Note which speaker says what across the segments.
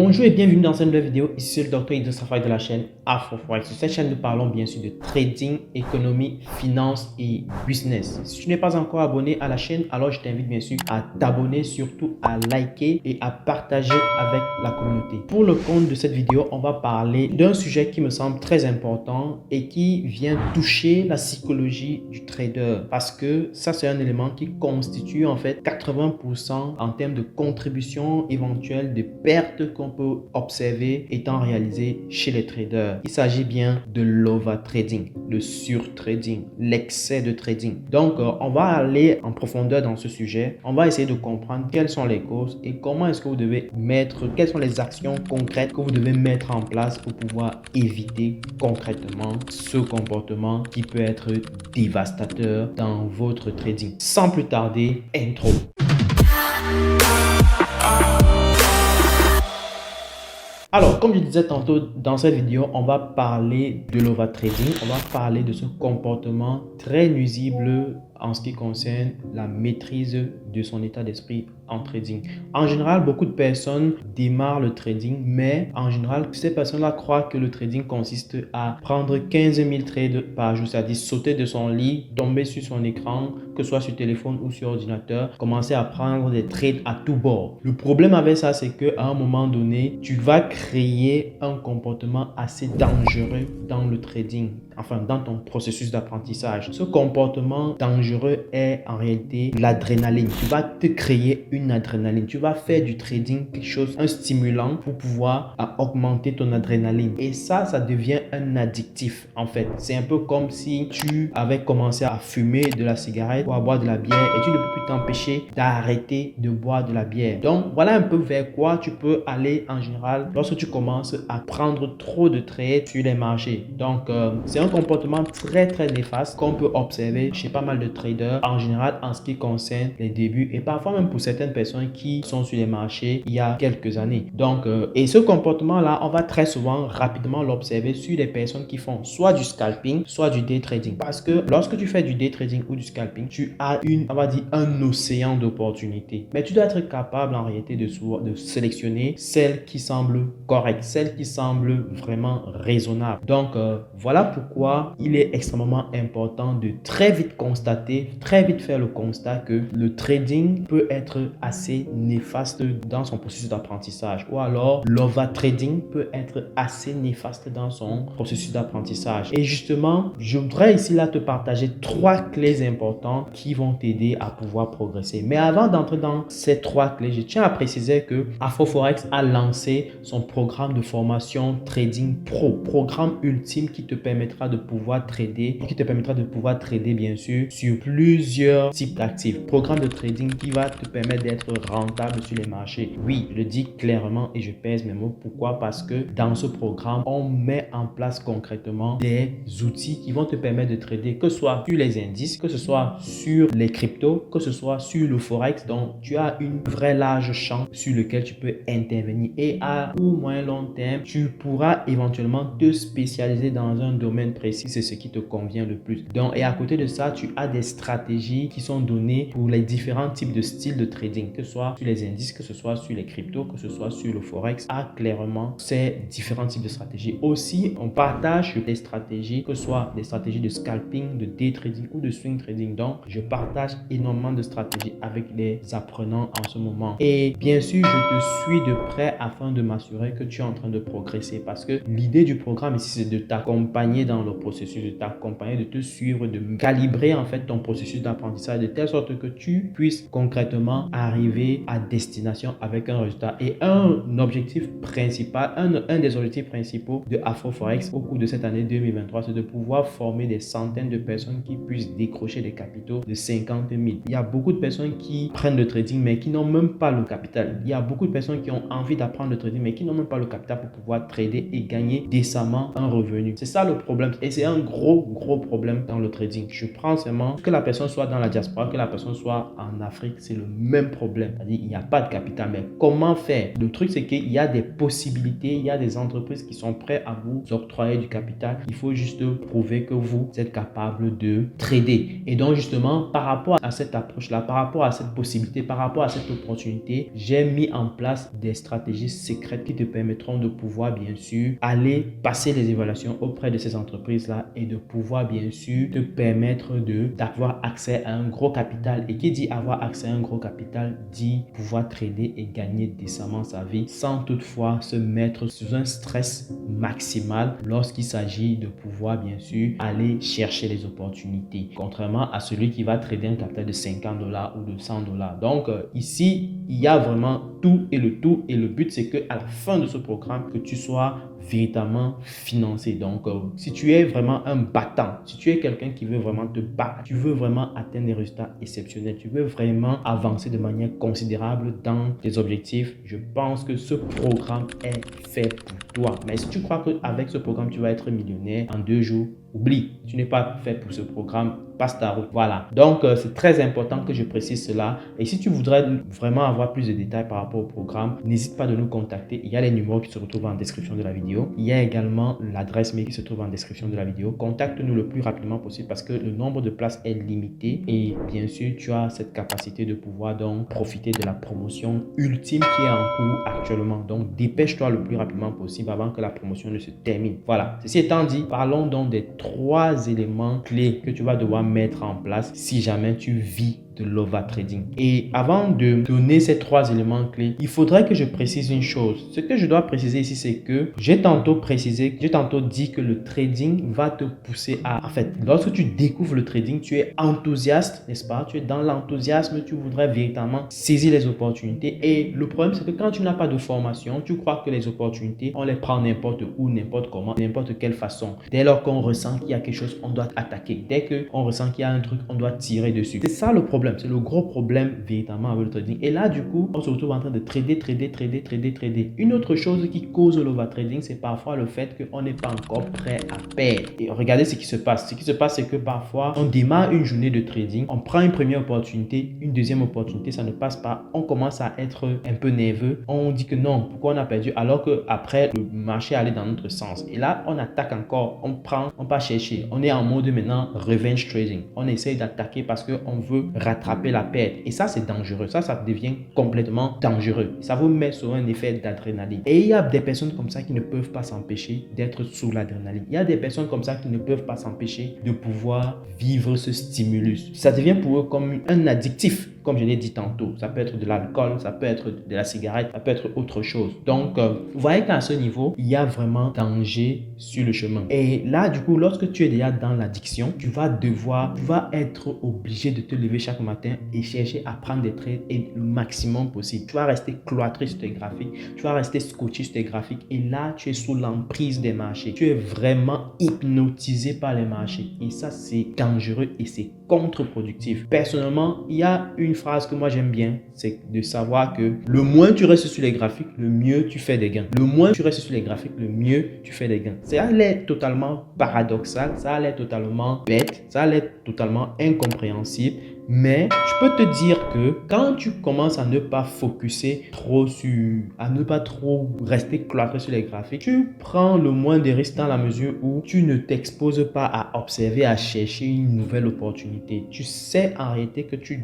Speaker 1: Bonjour et bienvenue dans cette nouvelle vidéo. Ici le Dr Idriss Rafai de la chaîne AfroForex. Sur cette chaîne, nous parlons bien sûr de trading, économie, finance et business. Si tu n'es pas encore abonné à la chaîne, alors je t'invite bien sûr à t'abonner, surtout à liker et à partager avec la communauté. Pour le compte de cette vidéo, on va parler d'un sujet qui me semble très important et qui vient toucher la psychologie du trader. Parce que ça, c'est un élément qui constitue en fait 80% en termes de contribution éventuelle de pertes qu'on peut observer étant réalisées chez les traders. Il s'agit bien de l'overtrading, le surtrading, l'excès de trading. Donc, on va aller en profondeur dans ce sujet. On va essayer de comprendre quelles sont les causes et comment est-ce que vous devez quelles sont les actions concrètes que vous devez mettre en place pour pouvoir éviter concrètement ce comportement qui peut être dévastateur dans votre trading. Sans plus tarder, intro. Alors, comme je disais tantôt dans cette vidéo, on va parler de l'overtrading. On va parler de ce comportement très nuisible en ce qui concerne la maîtrise de son état d'esprit en trading. En général, beaucoup de personnes démarrent le trading, mais en général, ces personnes-là croient que le trading consiste à prendre 15 000 trades par jour, c'est-à-dire sauter de son lit, tomber sur son écran, que ce soit sur téléphone ou sur ordinateur, commencer à prendre des trades à tout bord. Le problème avec ça, c'est qu'à un moment donné, tu vas créer un comportement assez dangereux dans le trading, enfin dans ton processus d'apprentissage. Ce comportement dangereux est en réalité l'adrénaline. Tu vas te créer une adrénaline. Tu vas faire du trading quelque chose, un stimulant pour pouvoir augmenter ton adrénaline. Et ça devient un addictif en fait. C'est un peu comme si tu avais commencé à fumer de la cigarette ou à boire de la bière et tu ne peux plus t'empêcher d'arrêter de boire de la bière. Donc voilà un peu vers quoi tu peux aller en général lorsque tu commences à prendre trop de trades sur les marchés. Donc c'est un comportement très néfaste qu'on peut observer chez pas mal de traders en général en ce qui concerne les débuts et parfois même pour certaines personnes qui sont sur les marchés il y a quelques années. Donc et ce comportement là, on va très souvent rapidement l'observer sur les personnes qui font soit du scalping, soit du day trading. Parce que lorsque tu fais du day trading ou du scalping, tu as on va dire un océan d'opportunités. Mais tu dois être capable en réalité de sélectionner celles qui semblent correctes, celles qui semblent vraiment raisonnables. Donc voilà pourquoi il est extrêmement important de très vite constater, très vite faire le constat que le trading peut être assez néfaste dans son processus d'apprentissage ou alors l'overtrading peut être assez néfaste dans son processus d'apprentissage. Et justement, je voudrais ici là te partager 3 clés importantes qui vont t'aider à pouvoir progresser. Mais avant d'entrer dans ces 3 clés, je tiens à préciser que AfroForex a lancé son programme de formation Trading Pro, programme ultime qui te permettra de pouvoir trader, bien sûr sur plusieurs types d'actifs. Programme de trading qui va te permettre d'être rentable sur les marchés. Oui, je le dis clairement et je pèse mes mots. Pourquoi? Parce que dans ce programme, on met en place concrètement des outils qui vont te permettre de trader, que ce soit sur les indices, que ce soit sur les cryptos, que ce soit sur le forex. Donc, tu as une vraie large champ sur lequel tu peux intervenir et à ou moins long terme, tu pourras éventuellement te spécialiser dans un domaine précis. C'est ce qui te convient le plus. Donc, et à côté de ça, tu as des stratégies qui sont données pour les différents types de styles de trading, que ce soit sur les indices, que ce soit sur les cryptos, que ce soit sur le forex, clairement ces différents types de stratégies. Aussi, on partage des stratégies, que ce soit des stratégies de scalping, de day trading ou de swing trading. Donc, je partage énormément de stratégies avec les apprenants en ce moment. Et bien sûr, je te suis de près afin de m'assurer que tu es en train de progresser parce que l'idée du programme ici, c'est de t'accompagner dans le processus, de t'accompagner, de te suivre, de calibrer en fait ton processus d'apprentissage de telle sorte que tu puisses concrètement arriver à destination avec un résultat. Et un objectif principal, un des objectifs principaux de AfroForex au cours de cette année 2023, c'est de pouvoir former des centaines de personnes qui puissent décrocher des capitaux de 50 000. Il y a beaucoup de personnes qui prennent le trading mais qui n'ont même pas le capital. Il y a beaucoup de personnes qui ont envie d'apprendre le trading mais qui n'ont même pas le capital pour pouvoir trader et gagner décemment un revenu. C'est ça le problème problème. Et c'est un gros problème dans le trading. Je prends seulement que la personne soit dans la diaspora, que la personne soit en Afrique, c'est le même problème. C'est-à-dire, il n'y a pas de capital. Mais comment faire? Le truc, c'est qu'il y a des possibilités, il y a des entreprises qui sont prêtes à vous octroyer du capital. Il faut juste prouver que vous êtes capable de trader. Et donc, justement, par rapport à cette approche-là, par rapport à cette possibilité, par rapport à cette opportunité, j'ai mis en place des stratégies secrètes qui te permettront de pouvoir, bien sûr, aller passer les évaluations auprès de ces entreprises-là et de pouvoir, bien sûr, te permettre d'avoir accès à un gros capital. Et qui dit avoir accès à un gros capital dit pouvoir trader et gagner décemment sa vie sans toutefois se mettre sous un stress maximal lorsqu'il s'agit de pouvoir, bien sûr, aller chercher les opportunités. Contrairement à celui qui va trader un capital de 50 $ ou de 100 $. Donc, ici, il y a vraiment tout. Et le but, c'est qu'à la fin de ce programme, que tu sois véritablement financé. Donc, si tu es vraiment un battant, si tu es quelqu'un qui veut vraiment te battre, tu veux vraiment atteindre des résultats exceptionnels, tu veux vraiment avancer de manière considérable dans tes objectifs, je pense que ce programme est fait pour toi. Mais si tu crois qu'avec ce programme, tu vas être millionnaire en 2 jours, oublie, tu n'es pas fait pour ce programme, passe ta route. Voilà. Donc, c'est très important que je précise cela. Et si tu voudrais vraiment avoir plus de détails par rapport au programme, n'hésite pas de nous contacter. Il y a les numéros qui se retrouvent en description de la vidéo. Il y a également l'adresse mail qui se trouve en description de la vidéo. Contacte-nous le plus rapidement possible parce que le nombre de places est limité. Et bien sûr, tu as cette capacité de pouvoir donc profiter de la promotion ultime qui est en cours actuellement. Donc, dépêche-toi le plus rapidement possible avant que la promotion ne se termine. Voilà. Ceci étant dit, parlons donc des 3 éléments clés que tu vas devoir mettre en place si jamais tu vis de l'overtrading. Et avant de donner ces 3 éléments clés, il faudrait que je précise une chose. Ce que je dois préciser ici, c'est que j'ai tantôt dit que le trading va te pousser à... En fait, lorsque tu découvres le trading, tu es enthousiaste, n'est-ce pas? Tu es dans l'enthousiasme, tu voudrais véritablement saisir les opportunités. Et le problème, c'est que quand tu n'as pas de formation, tu crois que les opportunités, on les prend n'importe où, n'importe comment, n'importe quelle façon. Dès lors qu'on ressent qu'il y a quelque chose, on doit attaquer. Dès qu'on ressent qu'il y a un truc, on doit tirer dessus. C'est ça le problème. C'est le gros problème véritablement avec le trading. Et là, du coup, on se retrouve en train de trader. Une autre chose qui cause l'overtrading, c'est parfois le fait qu'on n'est pas encore prêt à perdre. Et regardez ce qui se passe. Ce qui se passe, c'est que parfois, on démarre une journée de trading, on prend une première opportunité, une deuxième opportunité, ça ne passe pas. On commence à être un peu nerveux. On dit que non, pourquoi on a perdu alors qu'après, le marché allait dans notre sens. Et là, on attaque encore, on part chercher. On est en mode maintenant revenge trading. On essaye d'attaquer parce qu'on veut rattraper la perte. Et ça, c'est dangereux. Ça devient complètement dangereux. Ça vous met sur un effet d'adrénaline. Et il y a des personnes comme ça qui ne peuvent pas s'empêcher d'être sous l'adrénaline. Il y a des personnes comme ça qui ne peuvent pas s'empêcher de pouvoir vivre ce stimulus. Ça devient pour eux comme un addictif. Comme je l'ai dit tantôt, ça peut être de l'alcool, ça peut être de la cigarette, ça peut être autre chose. Donc, vous voyez qu'à ce niveau, il y a vraiment danger sur le chemin. Et là, du coup, lorsque tu es déjà dans l'addiction, tu vas être obligé de te lever chaque matin et chercher à prendre des trades et le maximum possible. Tu vas rester cloîtré sur tes graphiques, tu vas rester scotché sur tes graphiques et là, tu es sous l'emprise des marchés. Tu es vraiment hypnotisé par les marchés et ça, c'est dangereux et c'est contre-productif. Personnellement, il y a une phrase que moi j'aime bien, c'est de savoir que le moins tu restes sur les graphiques, le mieux tu fais des gains. Le moins tu restes sur les graphiques, le mieux tu fais des gains. Ça a l'air totalement paradoxal, ça a l'air totalement bête, ça a l'air totalement incompréhensible. Mais je peux te dire que quand tu commences à ne pas focuser trop à ne pas trop rester cloîtré sur les graphiques, tu prends le moins de risques dans la mesure où tu ne t'exposes pas à observer, à chercher une nouvelle opportunité. Tu sais en réalité que tu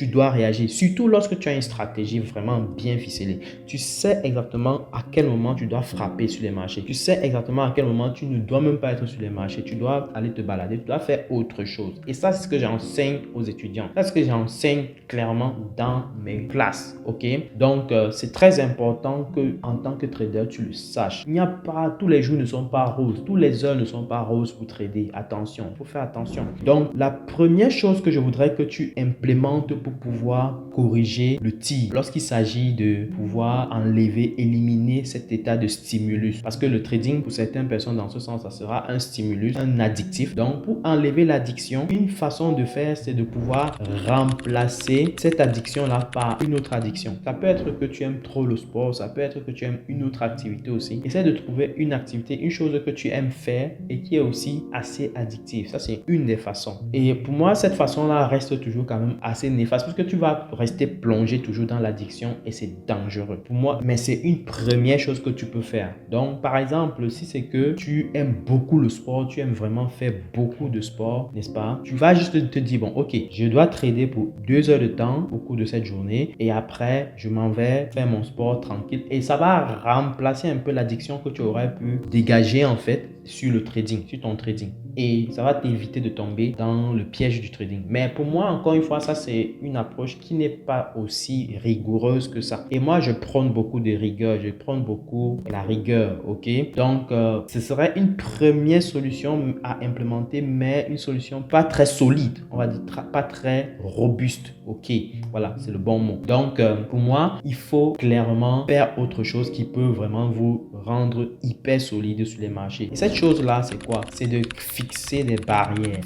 Speaker 1: dois réagir, surtout lorsque tu as une stratégie vraiment bien ficelée. Tu sais exactement à quel moment tu dois frapper sur les marchés. Tu sais exactement à quel moment tu ne dois même pas être sur les marchés. Tu dois aller te balader, tu dois faire autre chose. Et ça, c'est ce que j'enseigne aux étudiants. C'est ce que j'enseigne clairement dans mes classes. Ok? Donc, c'est très important que en tant que trader, tu le saches. Il n'y a pas, tous les jours ne sont pas roses. Tous les heures ne sont pas roses pour trader. Attention, il faut faire attention. Donc, la première chose que je voudrais que tu implémentes pour pouvoir corriger le tir, lorsqu'il s'agit de pouvoir enlever, éliminer cet état de stimulus. Parce que le trading, pour certaines personnes dans ce sens, ça sera un stimulus, un addictif. Donc, pour enlever l'addiction, une façon façon de faire, c'est de pouvoir remplacer cette addiction-là par une autre addiction. Ça peut être que tu aimes trop le sport, ça peut être que tu aimes une autre activité aussi. Essaie de trouver une activité, une chose que tu aimes faire et qui est aussi assez addictive. Ça, c'est une des façons. Et pour moi, cette façon-là reste toujours quand même assez néfaste parce que tu vas rester plongé toujours dans l'addiction et c'est dangereux pour moi. Mais c'est une première chose que tu peux faire. Donc, par exemple, si c'est que tu aimes beaucoup le sport, tu aimes vraiment faire beaucoup de sport, n'est-ce pas? Tu vas juste te dire, bon, ok, je dois trader pour 2 heures de temps au cours de cette journée et après, je m'en vais faire mon sport tranquille et ça va remplacer un peu l'addiction que tu aurais pu dégager en fait sur le trading, sur ton trading. Et ça va t'éviter de tomber dans le piège du trading. Mais pour moi, encore une fois, ça c'est une approche qui n'est pas aussi rigoureuse que ça. Et moi, je prône beaucoup de rigueur, je prône beaucoup la rigueur, ok? Donc, ce serait une première solution à implémenter, mais une solution pas très solide, on va dire pas très robuste, ok? Voilà, c'est le bon mot. Donc, pour moi, il faut clairement faire autre chose qui peut vraiment vous rendre hyper solide sur les marchés. Et cette chose-là, c'est quoi? C'est de fixer des barrières,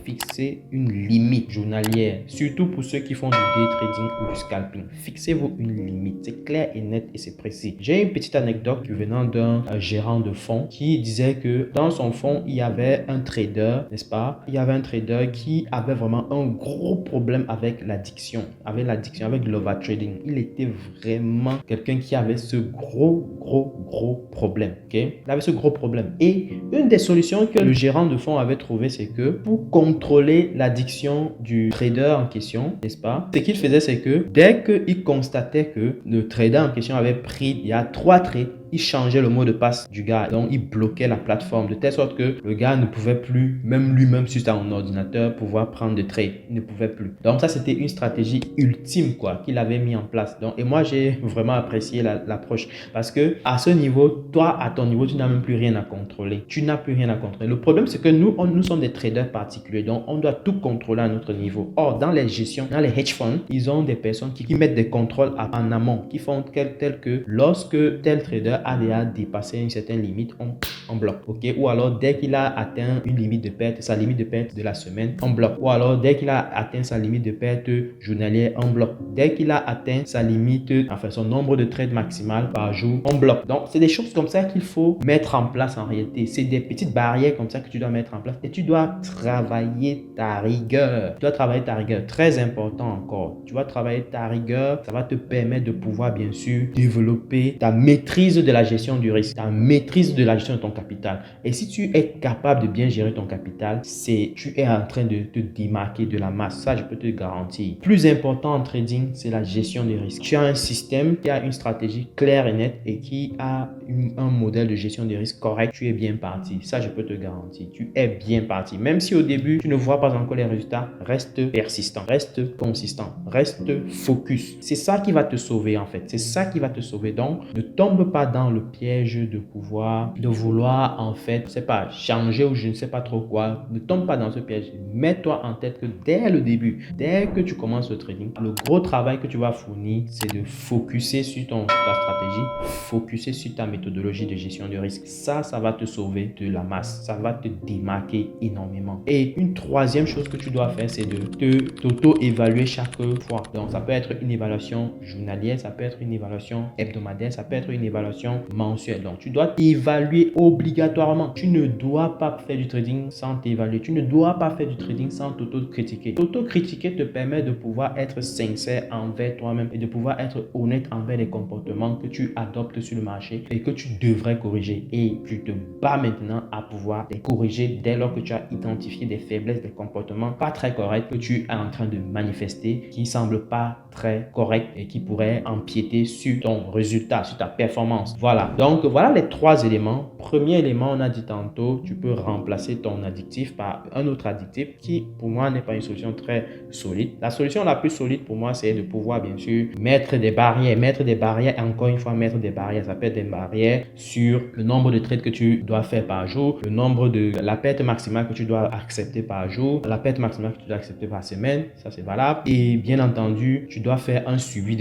Speaker 1: fixer une limite journalière, surtout pour ceux qui font du day trading ou du scalping. Fixez-vous une limite, c'est clair et net et c'est précis. J'ai une petite anecdote venant d'un gérant de fonds qui disait que dans son fonds, il y avait un trader, n'est-ce pas? Il y avait un trader qui avait vraiment un gros problème avec l'addiction, avec l'overtrading. Il était vraiment quelqu'un qui avait ce gros problème, ok? Il avait ce gros problème. Et une des solutions que le gérant de fonds avait trouvé, c'est que pour contrôler l'addiction du trader en question, n'est-ce pas? Ce qu'il faisait, c'est que dès qu'il constatait que le trader en question avait pris, il y a 3 trades, il changeait le mot de passe du gars. Donc, il bloquait la plateforme de telle sorte que le gars ne pouvait plus, même lui-même sur son ordinateur, pouvoir prendre de trades. Il ne pouvait plus. Donc, ça, c'était une stratégie ultime, quoi, qu'il avait mis en place. Donc, et moi, j'ai vraiment apprécié l'approche parce que à ce niveau, toi, à ton niveau, tu n'as même plus rien à contrôler. Tu n'as plus rien à contrôler. Le problème, c'est que nous sommes des traders particuliers. Donc, on doit tout contrôler à notre niveau. Or, dans les gestions, dans les hedge funds, ils ont des personnes qui mettent des contrôles en amont, qui font tel que lorsque tel trader a déjà dépassé une certaine limite, on bloque, ok? Ou alors dès qu'il a atteint une limite de perte, sa limite de perte de la semaine, on bloque. Ou alors dès qu'il a atteint sa limite de perte journalière, on bloque. Dès qu'il a atteint sa limite, enfin son nombre de trades maximal par jour, on bloque. Donc c'est des choses comme ça qu'il faut mettre en place en réalité. C'est des petites barrières comme ça que tu dois mettre en place et tu dois travailler ta rigueur. Tu dois travailler ta rigueur, très important encore. Tu vas travailler ta rigueur, ça va te permettre de pouvoir bien sûr développer ta maîtrise de la gestion du risque, ta maîtrise de la gestion de ton capital. Et si tu es capable de bien gérer ton capital, tu es en train de te démarquer de la masse. Ça, je peux te garantir. Plus important en trading, c'est la gestion des risques. Tu as un système qui a une stratégie claire et nette et qui a un modèle de gestion des risques correct. Tu es bien parti. Ça, je peux te garantir. Tu es bien parti. Même si au début, tu ne vois pas encore les résultats, reste persistant, reste consistant, reste focus. C'est ça qui va te sauver en fait. C'est ça qui va te sauver. Donc, ne tombe pas dans le piège de vouloir en fait, je sais pas, changer ou je ne sais pas trop quoi. Ne tombe pas dans ce piège. Mets-toi en tête que dès le début, dès que tu commences le trading, le gros travail que tu vas fournir, c'est de focuser sur ta stratégie, focuser sur ta méthodologie de gestion de risque. Ça va te sauver de la masse. Ça va te démarquer énormément. Et une troisième chose que tu dois faire, c'est de t'auto-évaluer chaque fois. Donc, ça peut être une évaluation journalière, ça peut être une évaluation hebdomadaire, ça peut être une évaluation mensuelle. Donc, tu dois t'évaluer obligatoirement. Tu ne dois pas faire du trading sans t'évaluer. Tu ne dois pas faire du trading sans t'auto-critiquer. T'auto-critiquer te permet de pouvoir être sincère envers toi-même et de pouvoir être honnête envers les comportements que tu adoptes sur le marché et que tu devrais corriger. Et tu te bats maintenant à pouvoir les corriger dès lors que tu as identifié des faiblesses, des comportements pas très corrects que tu es en train de manifester, qui ne semblent pas très corrects et qui pourraient empiéter sur ton résultat, sur ta performance. Voilà. Donc, voilà les 3 éléments. Premier élément, on a dit tantôt, tu peux remplacer ton addictif par un autre addictif qui, pour moi, n'est pas une solution très solide. La solution la plus solide pour moi, c'est de pouvoir, bien sûr, mettre des barrières. Et encore une fois, mettre des barrières. Ça peut être des barrières sur le nombre de trades que tu dois faire par jour, le nombre de la perte maximale que tu dois accepter par jour, la perte maximale que tu dois accepter par semaine. Ça, c'est valable. Et bien entendu, tu dois faire un suivi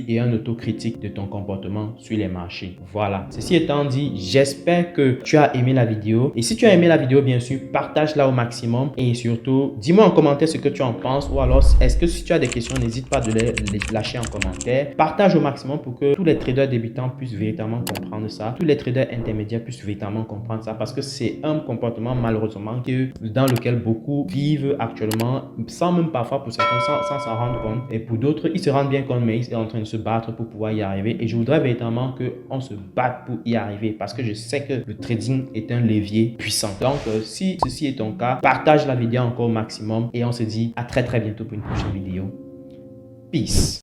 Speaker 1: et un autocritique de ton comportement sur les marchés. Voilà. Ceci étant dit, j'espère j'espère que tu as aimé la vidéo. Et si tu as aimé la vidéo, bien sûr, partage-la au maximum. Et surtout, dis-moi en commentaire ce que tu en penses. Ou alors, est-ce que si tu as des questions, n'hésite pas de les lâcher en commentaire. Partage au maximum pour que tous les traders débutants puissent véritablement comprendre ça. Tous les traders intermédiaires puissent véritablement comprendre ça. Parce que c'est un comportement, malheureusement, dans lequel beaucoup vivent actuellement, sans même parfois pour certains, sans s'en rendre compte. Et pour d'autres, ils se rendent bien compte, mais ils sont en train de se battre pour pouvoir y arriver. Et je voudrais véritablement qu'on se batte pour y arriver. Parce que je sais que le trading est un levier puissant. Donc, si ceci est ton cas, partage la vidéo encore au maximum. Et on se dit à très bientôt pour une prochaine vidéo. Peace.